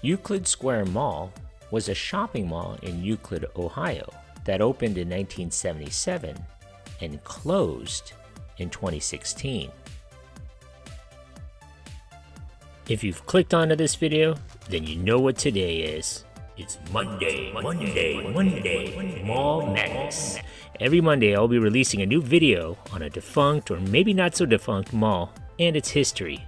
Euclid Square Mall was a shopping mall in Euclid, Ohio that opened in 1977 and closed in 2016. If you've clicked onto this video, then you know what today is. It's Monday, Mall Madness. Every Monday I'll be releasing a new video on a defunct or maybe not so defunct mall and its history.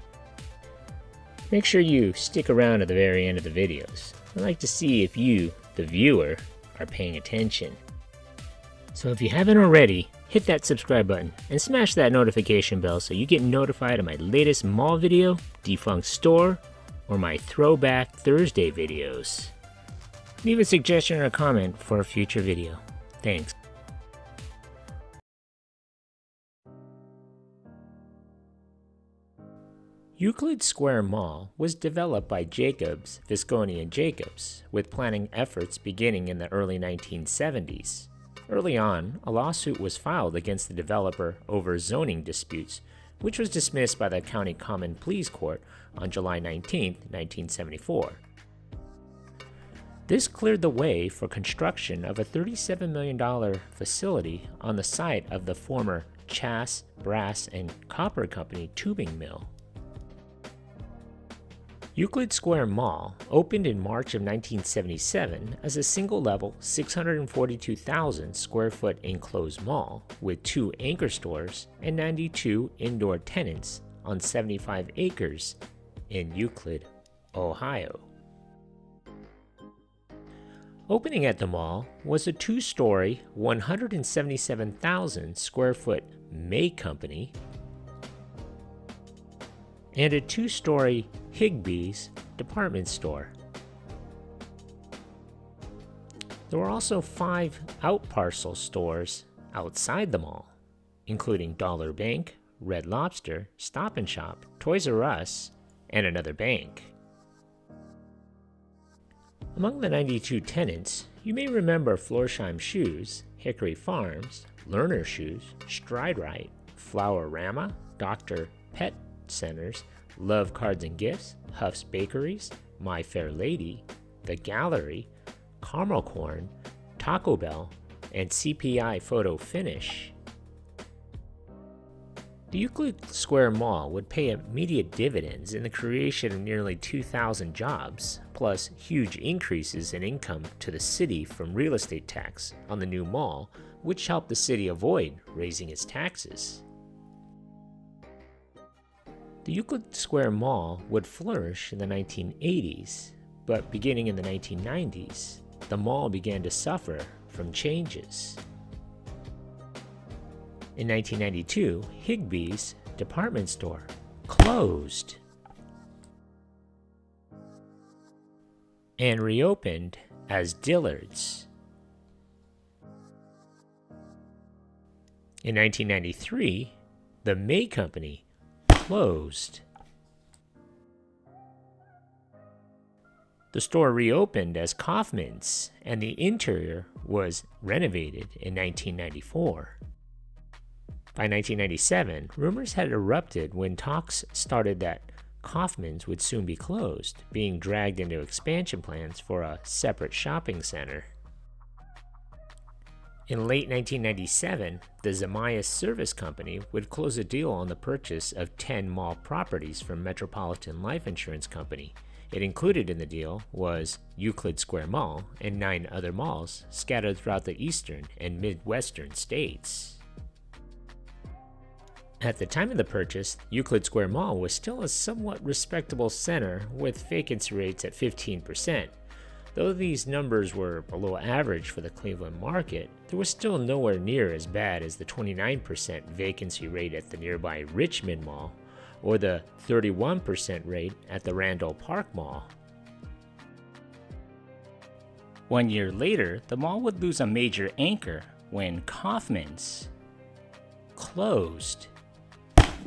Make sure you stick around to the very end of the videos. I'd like to see if you, the viewer, are paying attention. So if you haven't already, hit that subscribe button and smash that notification bell so you get notified of my latest mall video, defunct store, or my Throwback Thursday videos. Leave a suggestion or a comment for a future video. Thanks. Euclid Square Mall was developed by Jacobs, Visconti and Jacobs, with planning efforts beginning in the early 1970s. Early on, a lawsuit was filed against the developer over zoning disputes, which was dismissed by the County Common Pleas Court on July 19, 1974. This cleared the way for construction of a $37 million facility on the site of the former Chass, Brass, and Copper Company tubing mill. Euclid Square Mall opened in March of 1977 as a single-level 642,000 square foot enclosed mall with 2 anchor stores and 92 indoor tenants on 75 acres in Euclid, Ohio. Opening at the mall was a 2-story, 177,000 square foot May Company and a 2-story Higbee's department store. There were also 5 outparcel stores outside the mall, including Dollar Bank, Red Lobster, Stop & Shop, Toys R Us, and another bank. Among the 92 tenants, you may remember Florsheim Shoes, Hickory Farms, Lerner Shoes, Stride Right, Flower-Rama, Dr. Pet Centers, Love Cards and Gifts, Huff's Bakeries, My Fair Lady, The Gallery, Caramel Corn, Taco Bell, and CPI Photo Finish. The Euclid Square Mall would pay immediate dividends in the creation of nearly 2,000 jobs, plus huge increases in income to the city from real estate tax on the new mall, which helped the city avoid raising its taxes. The Euclid Square Mall would flourish in the 1980s, but beginning in the 1990s, the mall began to suffer from changes. In 1992, Higbee's department store closed and reopened as Dillards. In 1993, the May Company closed. The store reopened as Kaufmann's, and the interior was renovated in 1994. By 1997, rumors had erupted when talks started that Kaufmann's would soon be closed, being dragged into expansion plans for a separate shopping center. In late 1997, the Zamias Service Company would close a deal on the purchase of 10 mall properties from Metropolitan Life Insurance Company. It included in the deal was Euclid Square Mall and 9 other malls scattered throughout the eastern and midwestern states. At the time of the purchase, Euclid Square Mall was still a somewhat respectable center with vacancy rates at 15%. Though these numbers were below average for the Cleveland market, there was still nowhere near as bad as the 29% vacancy rate at the nearby Richmond Mall or the 31% rate at the Randall Park Mall. 1 year later, the mall would lose a major anchor when Kaufmann's closed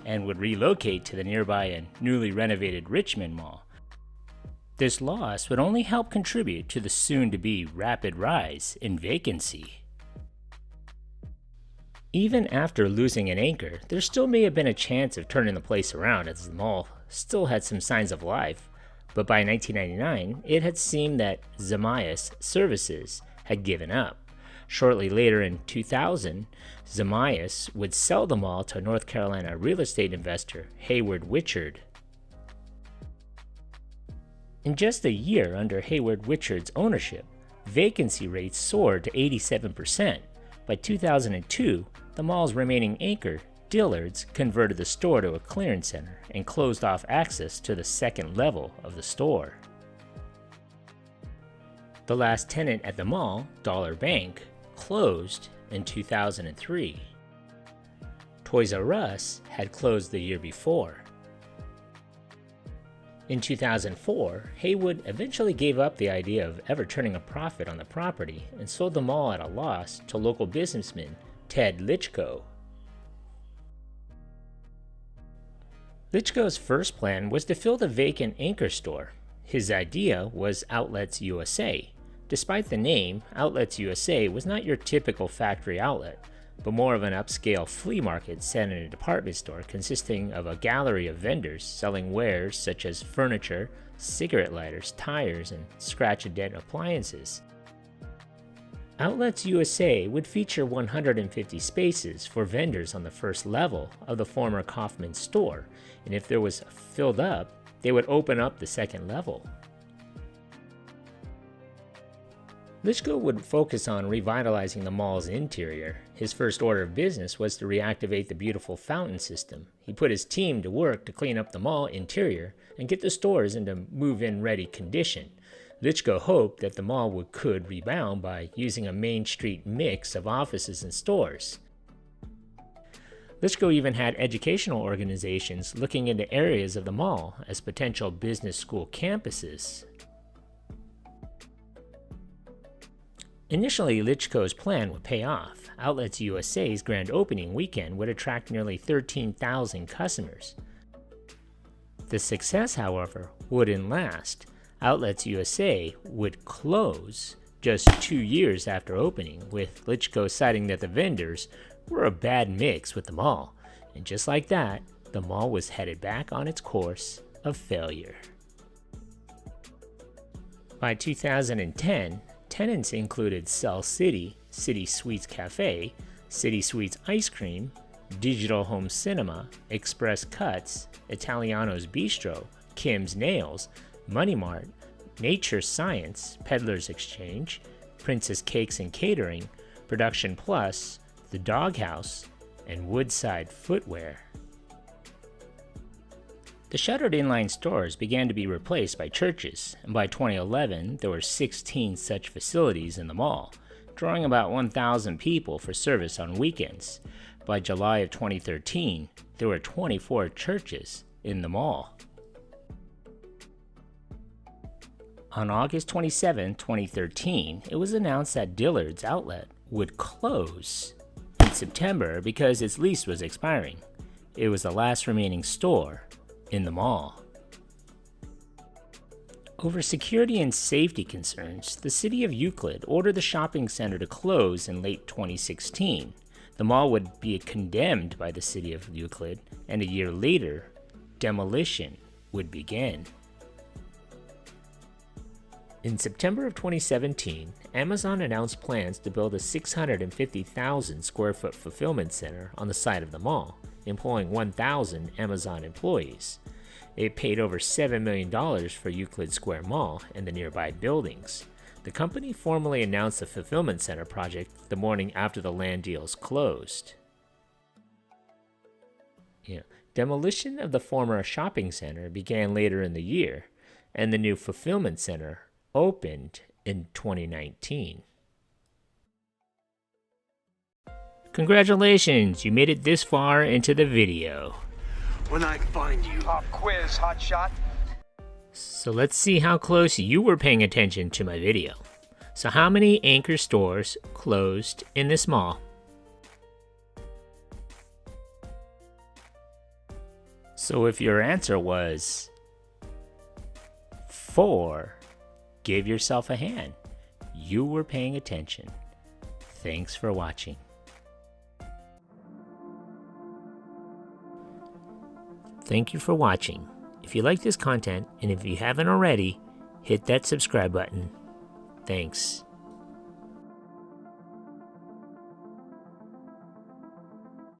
and would relocate to the nearby and newly renovated Richmond Mall. This loss would only help contribute to the soon-to-be rapid rise in vacancy. Even after losing an anchor, there still may have been a chance of turning the place around as the mall still had some signs of life, but by 1999, it had seemed that Zamias Services had given up. Shortly later in 2000, Zamias would sell the mall to North Carolina real estate investor Hayward Richard. In just a year under Hayward Richard's ownership, vacancy rates soared to 87%. By 2002, the mall's remaining anchor, Dillards, converted the store to a clearance center and closed off access to the second level of the store. The last tenant at the mall, Dollar Bank, closed in 2003. Toys R Us had closed the year before. In 2004, Hayward eventually gave up the idea of ever turning a profit on the property and sold the mall at a loss to local businessman Ted Litchko. Litchko's first plan was to fill the vacant anchor store. His idea was Outlets USA. Despite the name, Outlets USA was not your typical factory outlet, but more of an upscale flea market set in a department store consisting of a gallery of vendors selling wares such as furniture, cigarette lighters, tires, and scratch-and-dent appliances. Outlets USA would feature 150 spaces for vendors on the first level of the former Kaufman store, and if there was filled up, they would open up the second level. Litchko would focus on revitalizing the mall's interior. His first order of business was to reactivate the beautiful fountain system. He put his team to work to clean up the mall interior and get the stores into move-in ready condition. Litchko hoped that the mall could rebound by using a Main Street mix of offices and stores. Litchko even had educational organizations looking into areas of the mall as potential business school campuses. Initially, Litchko's plan would pay off. Outlets USA's grand opening weekend would attract nearly 13,000 customers. The success, however, wouldn't last. Outlets USA would close just 2 years after opening, with Litchko citing that the vendors were a bad mix with the mall. And just like that, the mall was headed back on its course of failure. By 2010, tenants included Cell City, City Suites Cafe, City Suites Ice Cream, Digital Home Cinema, Express Cuts, Italiano's Bistro, Kim's Nails, Money Mart, Nature Science, Peddler's Exchange, Princess Cakes and Catering, Production Plus, The Doghouse, and Woodside Footwear. The shuttered inline stores began to be replaced by churches, and by 2011 there were 16 such facilities in the mall, drawing about 1,000 people for service on weekends. By July of 2013, there were 24 churches in the mall. On August 27, 2013, it was announced that Dillard's outlet would close in September because its lease was expiring. It was the last remaining store in the mall. Over security and safety concerns, the city of Euclid ordered the shopping center to close in late 2016. The mall would be condemned by the city of Euclid, and a year later, demolition would begin. In September of 2017, Amazon announced plans to build a 650,000 square foot fulfillment center on the site of the mall, employing 1,000 Amazon employees. It paid over $7 million for Euclid Square Mall and the nearby buildings. The company formally announced the fulfillment center project the morning after the land deals closed. Demolition of the former shopping center began later in the year, and the new fulfillment center opened in 2019. Congratulations, you made it this far into the video. When I find you. Pop quiz, hotshot. So let's see how close you were paying attention to my video. So how many anchor stores closed in this mall? So if your answer was 4, give yourself a hand. You were paying attention. Thanks for watching. Thank you for watching. If you like this content, and if you haven't already, hit that subscribe button. Thanks.